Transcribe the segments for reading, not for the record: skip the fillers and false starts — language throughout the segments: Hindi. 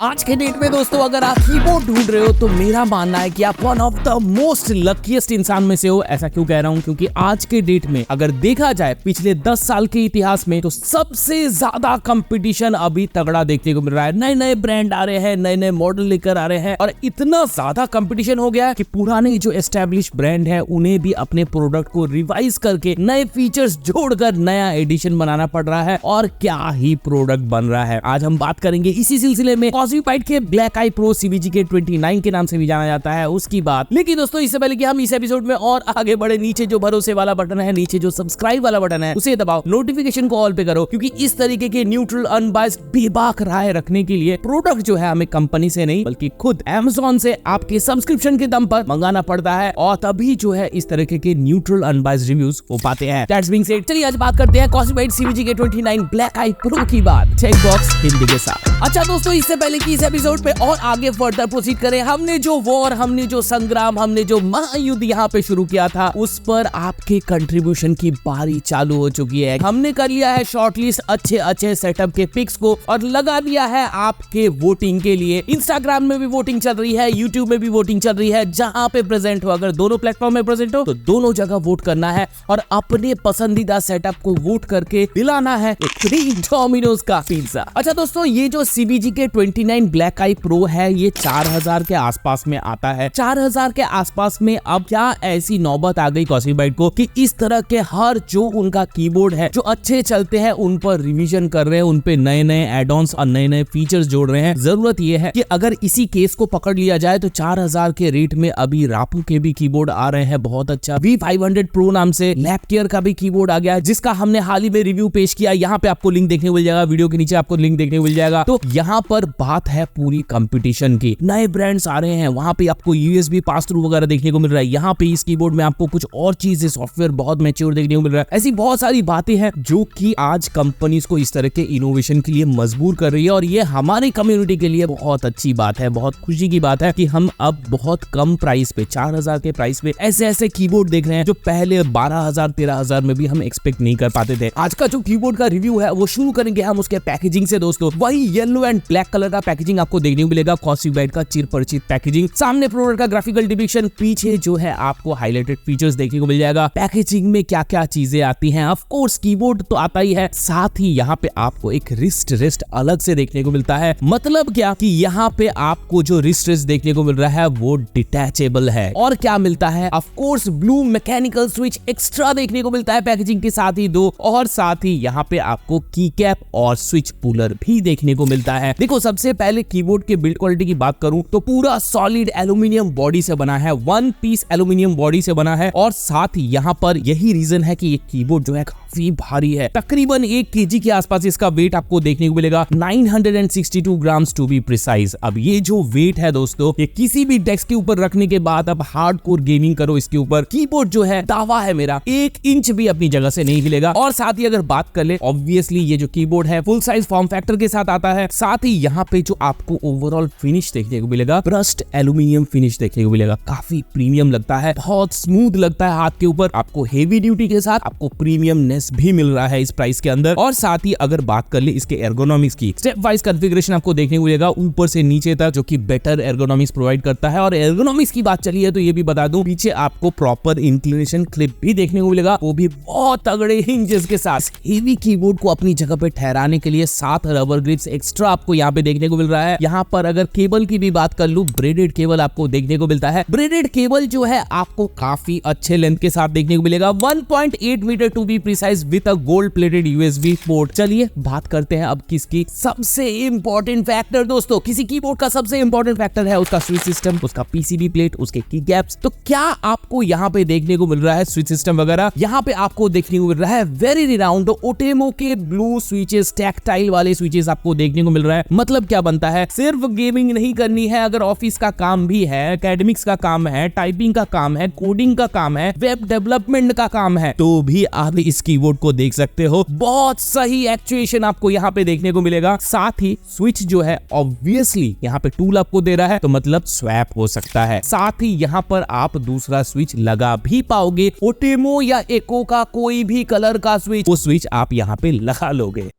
आज के डेट में दोस्तों अगर आप कीबोर्ड ढूंढ रहे हो तो मेरा मानना है कि आप one of the most luckiest इंसान में से हो। ऐसा क्यों कह रहा हूं? क्योंकि आज के डेट में अगर देखा जाए पिछले 10 साल के इतिहास में तो सबसे ज्यादा कंपटीशन अभी तगड़ा देखने को मिल रहा है। नए नए ब्रांड आ रहे हैं, नए नए मॉडल लेकर आ रहे हैं और इतना ज्यादा कंपटीशन हो गया है कि पुराने जो एस्टेब्लिश ब्रांड है उन्हें भी अपने प्रोडक्ट को रिवाइज करके नए फीचर्स जोड़कर नया एडिशन बनाना पड़ रहा है और क्या ही प्रोडक्ट बन रहा है। आज हम बात करेंगे इसी सिलसिले में कॉस्मीपाइट के ब्लैक आई प्रो CBG के 29 के नाम से भी जाना जाता है उसकी बात। लेकिन दोस्तों इससे पहले कि हम इस एपिसोड में और आगे बढ़े, नीचे जो भरोसे वाला बटन है, नीचे जो सब्सक्राइब वाला बटन है उसे दबाओ, नोटिफिकेशन को ऑल पे करो, क्योंकि इस तरीके के न्यूट्रल अनबायस्ड बेबाक राय रखने के लिए प्रोडक्ट जो है हमें कंपनी से नहीं बल्कि खुद Amazon से आपके सब्सक्रिप्शन के दम पर मंगाना पड़ता है और तभी जो है इस तरीके के न्यूट्रल अनबायस्ड रिव्यूज हो पाते हैं। दैट्स बीइंग सेड, चलिए आज बात करते हैं कॉस्मीपाइट CBG के 29 ब्लैक आई प्रो की बात चेक बॉक्स हिंदी के साथ। अच्छा दोस्तों, इससे पहले कि इस एपिसोड पे और आगे फर्दर प्रोसीड करें, हमने जो वॉर, हमने जो संग्राम, हमने जो महायुद्ध यहाँ पे शुरू किया था उस पर आपके कंट्रीब्यूशन की बारी चालू हो चुकी है। हमने कर लिया है शॉर्टलिस्ट अच्छे अच्छे सेटअप के पिक्स को और लगा दिया है आपके वोटिंग के लिए। इंस्टाग्राम में भी वोटिंग चल रही है, यूट्यूब में भी वोटिंग चल रही है। जहां पे प्रेजेंट हो, अगर दोनों प्लेटफॉर्म में प्रेजेंट हो तो दोनों जगह वोट करना है और अपने पसंदीदा सेटअप को वोट करके दिलाना है फ्री डोमिनोज का पिज्जा। अच्छा दोस्तों, ये जो CBG के 29 ब्लैक आई प्रो है ये 4000 के आसपास में आता है। 4000 के आसपास में अब क्या ऐसी नौबत आ गई कॉस्मीपाइट को कि इस तरह के हर जो उनका कीबोर्ड है जो अच्छे चलते हैं उन पर रिवीजन कर रहे हैं, उन पे नए नए एड-ऑन्स और नए नए फीचर्स जोड़ रहे हैं। जरूरत ये है कि अगर इसी केस को पकड़ लिया जाए तो 4000 के रेट में अभी रापू के भी कीबोर्ड आ रहे हैं बहुत अच्छा। V500 Pro नाम से लैपटियर का भी कीबोर्ड आ गया है जिसका हमने हाल ही में रिव्यू पेश किया। यहाँ पे आपको लिंक देखने को मिल जाएगा, वीडियो के नीचे आपको लिंक देखने को मिल जाएगा। तो यहाँ पर बात है पूरी कंपटीशन की। नए ब्रांड्स आ रहे हैं, वहां पे आपको USB पास थ्रू वगैरह देखने को मिल रहा है। यहाँ पे इस कीबोर्ड में आपको कुछ और चीजें, सॉफ्टवेयर बहुत मैच्योर देखने को मिल रहा है। ऐसी बहुत सारी बातें हैं जो कि आज कंपनीज को इस तरह के इनोवेशन के लिए मजबूर कर रही है और ये हमारी कम्युनिटी के लिए बहुत अच्छी बात है, बहुत खुशी की बात है कि हम अब बहुत कम प्राइस पे, 4000 के प्राइस पे ऐसे ऐसे कीबोर्ड देख रहे हैं जो पहले 12000 13000 में भी हम एक्सपेक्ट नहीं कर पाते थे। आज का जो कीबोर्ड का रिव्यू है वो शुरू करेंगे हम उसके पैकेजिंग से। दोस्तों वही येलो एंड ब्लैक कलर का पैकेजिंग आपको देखने को मिलेगा, कॉस्मीपाइट का चिरपरिचित पैकेजिंग। सामने प्रोडक्ट का ग्राफिकल डिपिक्शन, पीछे जो है आपको हाईलाइटेड फीचर्स देखने को मिल जाएगा। पैकेजिंग में क्या क्या चीजें आती हैं, ऑफ कोर्स कीबोर्ड तो आता ही है, साथ ही यहाँ पे आपको एक रिस्ट अलग से देखने को मिलता है। मतलब क्या कि यहाँ पे आपको जो रिस्ट देखने को मिल रहा है वो डिटैचेबल है। और क्या मिलता है, of course blue mechanical switch extra देखने को मिलता है पैकेजिंग के साथ ही दो, और साथ ही यहाँ पे आपको की कैप और स्विच पुलर भी देखने को मिलता है। देखो सबसे पहले कीबोर्ड के बिल्ड क्वालिटी की बात करूं तो पूरा सॉलिड एल्यूमिनियम बॉडी से बना है, वन पीस एल्यूमिनियम बॉडी से बना है और साथ ही यहाँ पर यही रीजन है कि ये कीबोर्ड जो है काफी भारी है। तकरीबन 1 kg के आसपास इसका वेट आपको देखने को मिलेगा, 962 ग्राम्स टू बी प्रिसाइज। अब ये जो वेट है दोस्तों, ये किसी भी डेस्क के ऊपर रखने के बाद अब हार्डकोर गेमिंग करो इसके ऊपर, कीबोर्ड जो है दावा है मेरा 1 इंच भी अपनी जगह से नहीं हिलेगा। और साथ ही अगर बात कर ले, ऑब्वियसली ये जो कीबोर्ड है फुल साइज फॉर्म फैक्टर के साथ आता है। साथ ही यहाँ पे जो आपको ओवरऑल फिनिश देखने को मिलेगा, ब्रस्ट एल्यूमिनियम फिनिश देखने को मिलेगा, काफी प्रीमियम लगता है, बहुत स्मूथ लगता है हाथ के ऊपर। आपको हेवी ड्यूटी के साथ आपको प्रीमियमनेस भी मिल रहा है इस प्राइस के अंदर। और साथ ही अगर बात कर ले इसके एर्गोनॉमिक्स की, स्टेप वाइज कॉन्फ़िगरेशन आपको देखने को मिलेगा ऊपर से नीचे तक, जो कि बेटर एर्गोनॉमिक्स प्रोवाइड करता है। और एर्गोनॉमिक्स की बात चली है तो ये भी बता दूं, पीछे आपको प्रॉपर इंक्लिनेशन क्लिप भी देखने को मिलेगा, वो भी बहुत तगड़े हिंजेस के साथ। हेवी कीबोर्ड को अपनी जगह पे ठहराने के लिए 7 रबर ग्रिप्स एक्स्ट्रा आपको यहाँ पे देखने को मिल रहा है। यहाँ पर अगर केबल की भी बात कर लूं, ब्रेडेड केबल आपको देखने को मिलता है। ब्रेडेड केबल जो है आपको काफी अच्छे लेंथ के साथ देखने को मिलेगा, 1.8 metre to be precise with a gold plated USB port. चलिए बात करते हैं अब किसकी सबसे इंपॉर्टेंट फैक्टर। दोस्तों किसी कीबोर्ड का सबसे इंपॉर्टेंट फैक्टर है उसका स्विच सिस्टम, उसका PCB प्लेट, उसके की कैप्स। तो क्या आपको यहाँ पे देखने को मिल रहा है स्विच सिस्टम वगैरह? यहाँ पे आपको देखने को मिल रहा है वेरी रिनाउंड ओटेमो के ब्लू स्विचेस, टैक्टाइल वाले स्विचेस आपको देखने को मिल रहा है। मतलब क्या बनता है, सिर्फ गेमिंग नहीं करनी है, अगर ऑफिस का काम भी है, एकेडमिक्स का काम है, टाइपिंग का काम है, कोडिंग का काम है, वेब डेवलपमेंट का काम है, तो भी आप इस कीबोर्ड को देख सकते हो। बहुत सही एक्चुएशन आपको यहाँ पे देखने को मिलेगा। साथ ही स्विच जो है ऑब्वियसली यहाँ पे टूल आपको दे रहा है तो मतलब स्वैप हो सकता है। साथ ही यहाँ पर आप दूसरा स्विच लगा भी पाओगे, ओटेमो या एको का कोई भी कलर का स्विच, वो स्विच आप यहाँ पे लगा लोगे।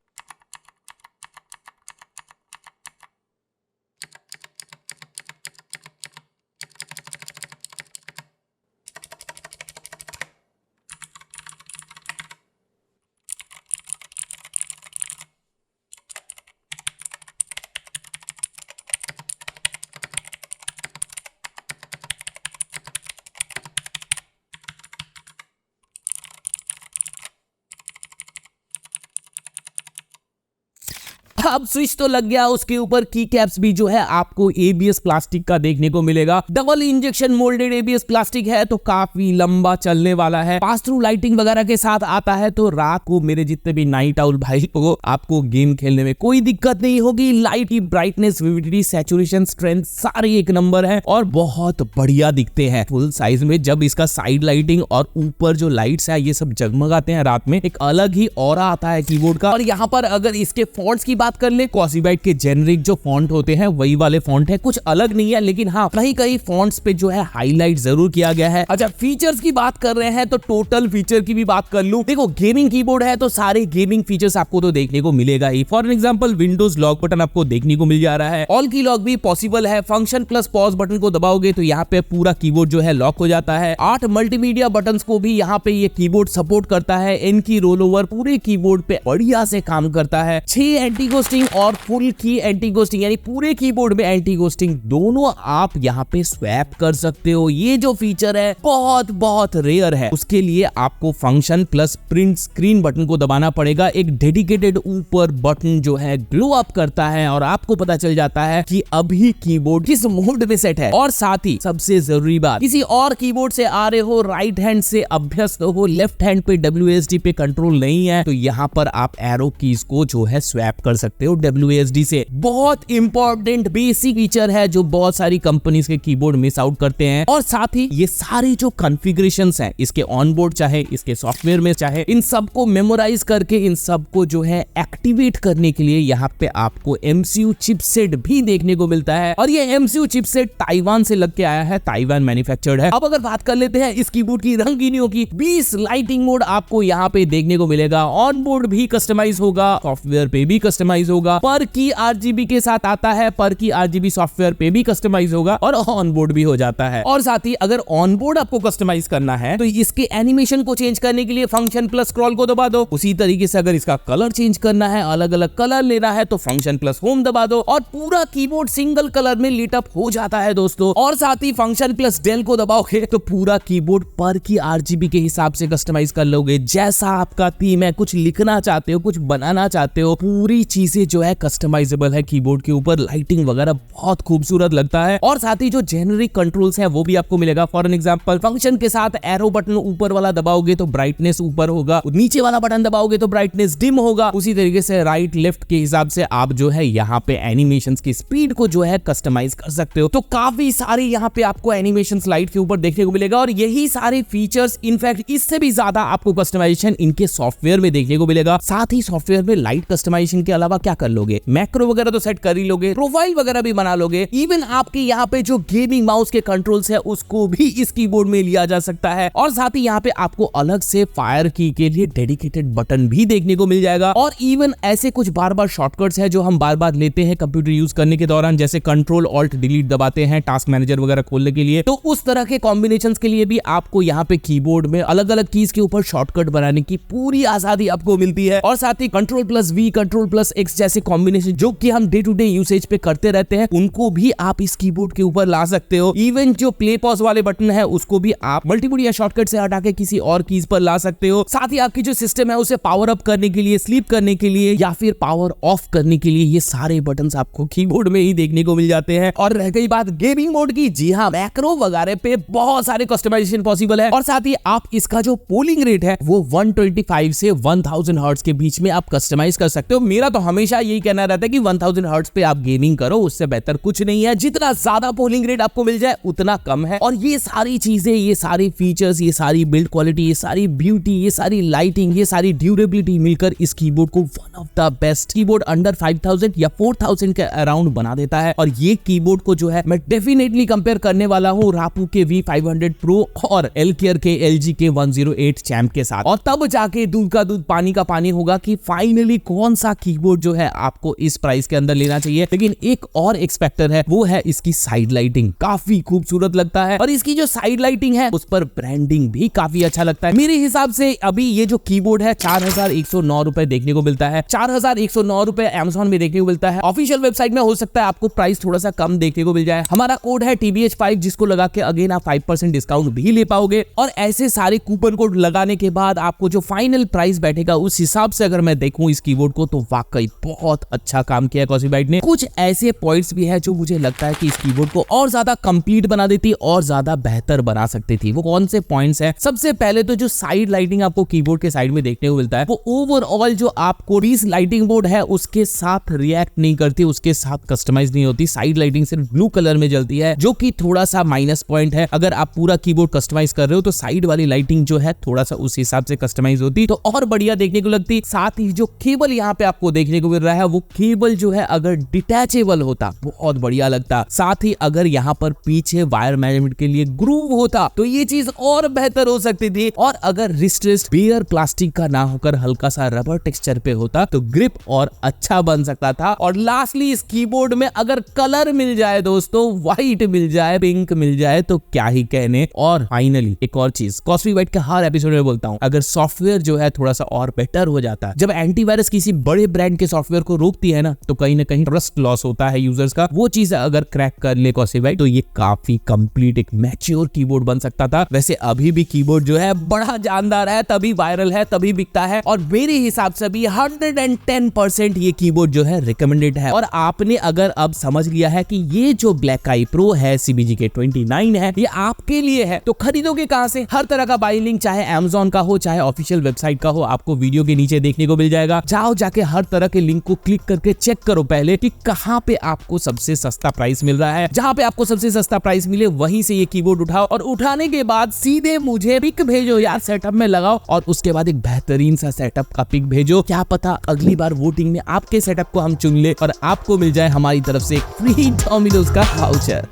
अब स्विच तो लग गया, उसके ऊपर की कैप्स भी जो है आपको ABS प्लास्टिक का देखने को मिलेगा। Double injection moulded ABS plastic है तो काफी लंबा चलने वाला है। पास थ्रू लाइटिंग वगैरह के साथ आता है तो रात को मेरे जितने भी नाइट आउल भाई को आपको गेम खेलने में कोई दिक्कत नहीं होगी। लाइट की ब्राइटनेस, विविडिटी, सैचुरेशन, स्ट्रेंथ सारे एक नंबर है और बहुत बढ़िया दिखते हैं फुल साइज में। जब इसका साइड लाइटिंग और ऊपर जो लाइट्स है ये सब जगमगाते हैं रात में, एक अलग ही ऑरा आता है कीबोर्ड का। और यहाँ पर अगर इसके फॉन्ट्स की बात कर ले, क्वासीबाइट के जेनरिक जो फॉन्ट होते हैं वही वाले फॉन्ट है, कुछ अलग नहीं है, लेकिन हाँ कहीं फॉन्ट्स पे जो है हाईलाइट जरूर किया गया है। अच्छा, फीचर्स की बात कर रहे हैं तो टोटल फीचर की भी बात कर लूं। देखो, गेमिंग कीबोर्ड है तो सारे गेमिंग फीचर्स आपको तो देखने को मिलेगा ही। For example Windows lock button आपको देखने को मिल जा रहा है, ऑल की लॉक भी पॉसिबल है। फंक्शन प्लस पॉज बटन को दबाओगे तो यहाँ पे पूरा कीबोर्ड जो है लॉक हो जाता है। 8 मल्टीमीडिया बटन्स को भी यहाँ पे ये कीबोर्ड सपोर्ट करता है। एन की रोल ओवर पूरे कीबोर्ड पे बढ़िया से काम करता है। 6 एंटी घोस्टिंग और फुल की एंटी घोस्टिंग, यानी पूरे कीबोर्ड में एंटी घोस्टिंग दोनों आप यहाँ पे स्वैप कर सकते हो। ये जो फीचर है बहुत रेयर है, उसके लिए आपको function plus print screen button को दबाना पड़ेगा। एक डेडिकेटेड ऊपर बटन जो है ग्लो अप करता है और आपको पता चल जाता है कि अभी कीबोर्ड किस मोड में सेट है। और साथ ही सबसे जरूरी बात, किसी और कीबोर्ड से आ रहे हो, राइट हैंड से अभ्यस्त हो, लेफ्ट हैंड पे WASD पे कंट्रोल नहीं है तो यहाँ पर आप एरो कीज को जो है स्वैप कर सकते हो WASD से। बहुत इंपॉर्टेंट बेसिक फीचर है जो बहुत सारी कंपनीज के कीबोर्ड मिस आउट करते हैं। और साथ ही ये सारी जो कॉन्फ़िगरेशंस हैं इसके ऑनबोर्ड चाहे इसके सॉफ्टवेयर में चाहे, इन सबको मेमोराइज करके इन सबको जो है एक्टिवेट करने के लिए यहाँ पे आपको MCU चिपसेट भी देखने को मिलता है। और ये MCU चिपसेट ताइवान से लग के आया है, ताइवान मैन्युफैक्चर्ड है। अब अगर बात कर लेते हैं इस कीबोर्ड की रंगीनियों की, 20 लाइटिंग मोड आपको यहाँ पे देखने को मिलेगा। ऑन बोर्ड भी कस्टमाइज होगा, सॉफ्टवेयर पे भी कस्टमाइज होगा। पर की RGB के साथ आता है, पर की RGB सॉफ्टवेयर पे भी कस्टमाइज होगा और ऑन बोर्ड भी हो जाता है। और साथ ही अगर ऑन बोर्ड आपको कस्टमाइज करना है तो इसके एनिमेशन को चेंज करने के लिए फंक्शन प्लस स्क्रॉल को दबा दो। उसी तरीके से अगर इसका कलर चेंज करना है, अलग अलग कलर लेना है तो फंक्शन प्लस होम दबा दो और पूरा कीबोर्ड सिंगल कलर में लिट अप हो जाता है दोस्तों। और साथ ही फंक्शन प्लस डेल को दबाओगे तो पूरा कीबोर्ड पर की RGB के हिसाब से कस्टमाइज कर लोगे। जैसा आपका थीम है, कुछ लिखना चाहते हो, कुछ बनाना चाहते हो, पूरी चीजें जो है कस्टमाइजेबल है कीबोर्ड के ऊपर। लाइटिंग वगैरह बहुत खूबसूरत लगता है। और साथ ही जो जेनरिक कंट्रोल्स है वो भी आपको मिलेगा। फॉर एग्जांपल फंक्शन के साथ एरो बटन ऊपर वाला दबाओगे तो ब्राइटनेस ऊपर होगा, नीचे वाला बटन दबाओगे तो ब्राइटनेस डिम होगा। उसी तरीके से राइट लेफ्ट के हिसाब से आप जो है यहाँ पे एनिमेशंस की स्पीड को जो है कस्टमाइज कर सकते हो। तो काफी सारे यहाँ पे आपको एनिमेशन स्लाइड के ऊपर देखने को मिलेगा और यही सारे फीचर्स, इनफैक्ट इससे भी ज्यादा आपको कस्टमाइजेशन इनके सॉफ्टवेयर में देखने को मिलेगा। साथ ही सॉफ्टवेयर में लाइट कस्टमाइजेशन के अलावा क्या कर लोगे, मैक्रो वगैरह तो सेट कर ही लोगे, प्रोफाइल वगैरह भी बना लोगे। इवन आपके यहाँ पे जो गेमिंग माउस के कंट्रोल्स है उसको भी इस कीबोर्ड में लिया जा सकता है। और साथ ही यहाँ पे आपको अलग से फायर की के लिए डेडिकेटेड बटन भी देखने को मिल जाएगा। और इवन ऐसे कुछ बार बार शॉर्टकट्स है जो हम बार बार लेते हैं कंप्यूटर यूज करने के दौरान, जैसे कंट्रोल ऑल्ट डिलीट दबाते हैं टास्क मैनेजर वगैरह खोलने के लिए, तो उस तरह के कॉम्बिनेशंस के लिए भी आपको यहाँ पे कीबोर्ड में अलग अलग कीज के ऊपर शॉर्टकट बनाने की पूरी आजादी आपको मिलती है। और साथ ही control plus V, control plus X जैसे कॉम्बिनेशन जो कि हम डे टू डे यूसेज पे करते रहते हैं, उनको भी आप इस कीबोर्ड के ऊपर ला सकते हो। इवन जो प्ले पॉज वाले बटन है उसको भी आप मल्टीमीडिया शॉर्टकट से हटा के किसी और कीज पर ला सकते हो। साथ ही आपकी जो सिस्टम है उसे पावर अप करने के लिए, स्लीप करने के लिए या फिर पावर ऑफ करने के लिए, ये सारे बटन्स आपको कीबोर्ड में ही देखने को मिल जाते हैं। और रह गई बात गेमिंग मोड की, जी हाँ, मैक्रो वगैरह पे बहुत सारे कस्टमाइजेशन पॉसिबल है। और साथ ही आप इसका जो पोलिंग रेट है वो 125 से 1000 हर्ट्ज के बीच में आप कस्टमाइज कर सकते हो। मेरा तो हमेशा यही कहना रहता है कि 1000 हर्ट्ज पे आप गेमिंग करो, उससे बेहतर कुछ नहीं है। जितना ज्यादा पोलिंग रेट आपको मिल जाए उतना कम है। और ये सारी चीजें, ये सारी फीचर्स, ये सारी बिल्ड क्वालिटी, ये सारी ब्यूटी, ये सारी लाइटिंग, ये सारी ड्यूरेबिलिटी मिलकर इस कीबोर्ड को one of the best keyboard under 5000 या 4000 के अराउंड बना देता है। और ये कीबोर्ड को जो है मैं डेफिनेटली कंपेयर करने वाला हूँ रापू के V500 Pro और एलकेयर के LG के 108 चैम्प के साथ। और तब जाके दूध का दूध पानी का पानी होगा कि फाइनली कौन सा कीबोर्ड जो है आपको इस प्राइस के अंदर लेना चाहिए। लेकिन एक और एक्सपेक्टर है, वो है इसकी साइड लाइटिंग, काफी खूबसूरत लगता है। और इसकी जो साइड लाइटिंग है उस पर ब्रांडिंग भी काफी अच्छा लगता है। मेरे हिसाब से अभी ये जो कीबोर्ड है 4109 रुपए देखने को मिलता है, 4109 रुपए अमेज़न में देखने को मिलता है। ऑफिशियल वेबसाइट में हो सकता है आपको प्राइस थोड़ा सा कम देखने को मिल जाए। हमारा कोड है TBH5 जिसको लगा के अगेन आप 5% डिस्काउंट भी ले पाओगे। और ऐसे सारे कूपन कोड लगाने के बाद आपको जो फाइनल प्राइस बैठेगा उस हिसाब से अगर मैं देखूं इस कीबोर्ड को तो वाकई बहुत अच्छा काम किया कॉस्मिक बाइट ने। कुछ ऐसे पॉइंट्स भी है जो मुझे लगता है कि इस कीबोर्ड को और ज्यादा कंप्लीट बना देती और ज्यादा बेहतर बना सकती थी। वो कौन से पॉइंट्स हैं? सबसे पहले तो जो साइड लाइटिंग आपको कीबोर्ड के साइड में देखने को मिलता है, वो ओवरऑल जो आपको इस लाइटिंग बोर्ड है उसके साथ रिएक्ट नहीं करती, उसके साथ कस्टमाइज नहीं होती। साइड लाइटिंग सिर्फ ब्लू कलर में जलती है, जो कि थोड़ा सा माइनस पॉइंट है। अगर आप पूरा कीबोर्ड कस्टमाइज कर रहे हो तो साइड वाली लाइटिंग जो है थोड़ा सा उस हिसाब से कस्टमाइज होती तो और बढ़िया देखने को लगती। साथ ही जो केबल यहाँ पे आपको देखने को मिल रहा है, वो केबल जो है अगर डिटैचेबल होता बहुत बढ़िया लगता। साथ ही अगर यहाँ पर पीछे वायर मैनेजमेंट के लिए ग्रूव होता तो ये चीज और बेहतर हो सकती थी। और अगर रिस्ट बेयर प्लास्टिक का ना होकर हल्का सा रबर टेक्सचर पे होता तो ग्रिप और अच्छा बन सकता था। और लास्टली इस कीबोर्ड में अगर कलर मिल जाए दोस्तों, व्हाइट मिल जाए, पिंक मिल जाए तो क्या ही कहने। और फाइनली एक और चीज, कॉस्मिक बाइट के हर एपिसोड में बोलता हूं, अगर सॉफ्टवेयर जो है थोड़ा सा और बेटर हो जाता। जब एंटीवायरस किसी बड़े ब्रांड के सॉफ्टवेयर को रोकती है ना तो कहीं ट्रस्ट लॉस होता है यूजर्स का। वो चीज अगर क्रैक कर ले कॉस्मिक बाइट तो ये काफी कंप्लीट एक मैच्योर कीबोर्ड बन सकता था। वैसे अभी भी कीबोर्ड जो है बड़ा जानदार है, तभी वायरल है, तभी बिकता है। और मेरे हिसाब से भी 110% ये कीबोर्ड जो है रिकमेंडेड है। और आपने अगर अब समझ लिया है कि ये जो ब्लैक आई प्रो है CBGK 29 है, ये आपके लिए है, तो खरीदोगे कहां से? हर तरह का बाई लिंक, चाहे Amazon का हो चाहे ऑफिशियल वेबसाइट का हो, आपको वीडियो के नीचे देखने को मिल जाएगा। जाओ जाके हर तरह के लिंक को क्लिक करके चेक करो पहले कि कहां पे आपको सबसे सस्ता प्राइस मिल रहा है। जहां पे आपको सबसे सस्ता प्राइस मिले वहीं से ये कीबोर्ड उठाओ और उठाने के बाद सीधे मुझे पिक भेजो यार, सेटअप में लगाओ और उसके बाद एक बेहतरीन सा सेटअप का पिक भेजो। क्या पता अगली बार वोटिंग में आपके सेटअप को हम चुन ले और आपको मिल जाए हमारी तरफ से एक फ्री डोमिनोज का वाउचर।